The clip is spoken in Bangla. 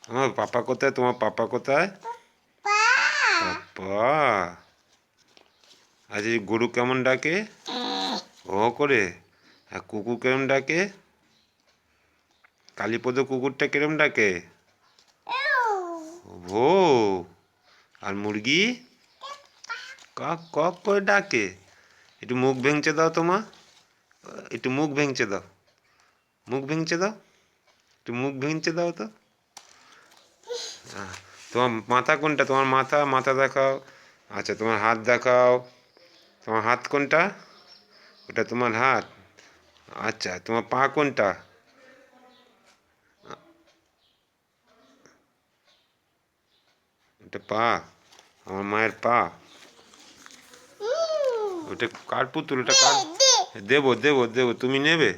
আমার পাপা কোথায়? তোমার পাপা কোথায়? পাপা। আজ এই গরু কেমন ডাকে? ও করে। আর কুকুর কেমন ডাকে? কালীপদ কুকুরটা কেরম ডাকে? ও। আর মুরগি কক কক করে ডাকে। একটু মুখ ভেঙচে দাও তোমা, একটু মুখ ভেঙচে দাও, মুখ ভেঙচে দাও, একটু মুখ ভেঙচে দাও তো। তোমার মাথা কোনটা? তোমার মাথা, মাথা দেখাও। আচ্ছা তোমার হাত দেখাও। তোমার হাত কোনটা? ওটা তোমার হাত। আচ্ছা তোমার পা কোনটা? ওটা পা, আমার মায়ের পা। ওটা কার পুতুল? ওটা কার? দেবো দেবো দেবো, তুমি নেবে?